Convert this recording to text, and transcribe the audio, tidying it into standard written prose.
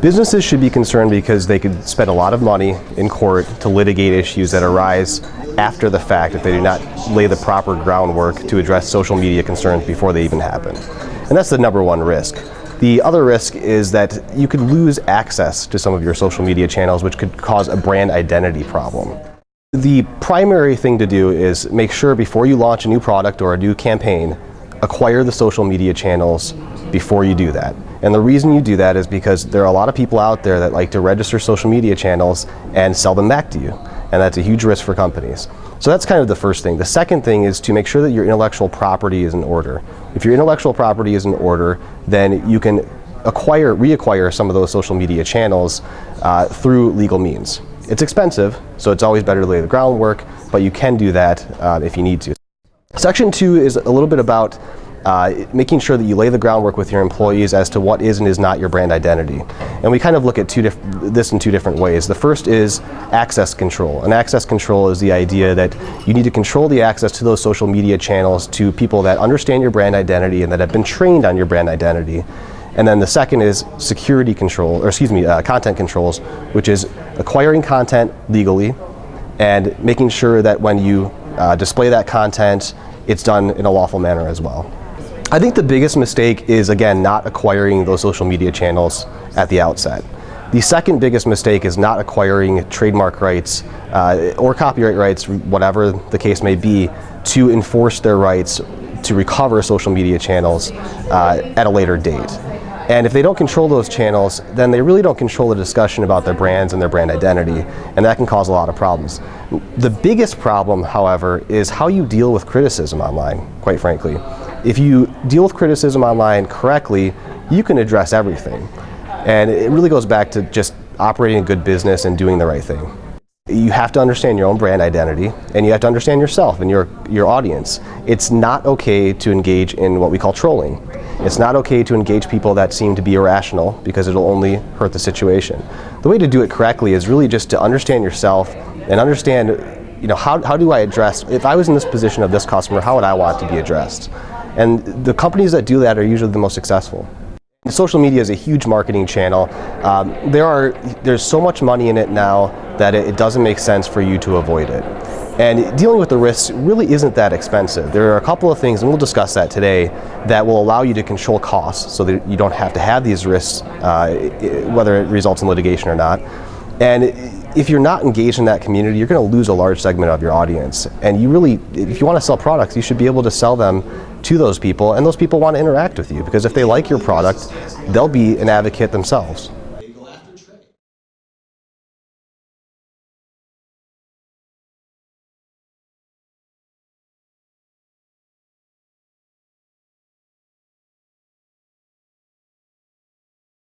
Businesses should be concerned because they could spend a lot of money in court to litigate issues that arise after the fact if they do not lay the proper groundwork to address social media concerns before they even happen. And that's the number one risk. The other risk is that you could lose access to some of your social media channels, which could cause a brand identity problem. The primary thing to do is make sure before you launch a new product or a new campaign, acquire the social media channels before you do that. And the reason you do that is because there are a lot of people out there that like to register social media channels and sell them back to you. And that's a huge risk for companies. So that's kind of the first thing. The second thing is to make sure that your intellectual property is in order. If your intellectual property is in order, then you can reacquire some of those social media channels through legal means. It's expensive, so it's always better to lay the groundwork, but you can do that if you need to. Section 2 is a little bit about making sure that you lay the groundwork with your employees as to what is and is not your brand identity. And we kind of look at this in two different ways. The first is access control. And access control is the idea that you need to control the access to those social media channels to people that understand your brand identity and that have been trained on your brand identity. And then the second is security control, or content controls, which is acquiring content legally and making sure that when you display that content, it's done in a lawful manner as well. I think the biggest mistake is, again, not acquiring those social media channels at the outset. The second biggest mistake is not acquiring trademark rights or copyright rights, whatever the case may be, to enforce their rights to recover social media channels at a later date. And if they don't control those channels, then they really don't control the discussion about their brands and their brand identity, and that can cause a lot of problems. The biggest problem, however, is how you deal with criticism online, quite frankly. If you deal with criticism online correctly, you can address everything. And it really goes back to just operating a good business and doing the right thing. You have to understand your own brand identity, and you have to understand yourself and your audience. It's not okay to engage in what we call trolling. It's not okay to engage people that seem to be irrational because it'll only hurt the situation. The way to do it correctly is really just to understand yourself and understand, how do I address, if I was in this position of this customer, how would I want to be addressed? And the companies that do that are usually the most successful. Social media is a huge marketing channel. There's so much money in it now that it doesn't make sense for you to avoid it. And dealing with the risks really isn't that expensive. There are a couple of things, and we'll discuss that today, that will allow you to control costs so that you don't have to have these risks, whether it results in litigation or not. And if you're not engaged in that community, you're going to lose a large segment of your audience. And if you want to sell products, you should be able to sell them to those people, and those people want to interact with you, because if they like your product, they'll be an advocate themselves.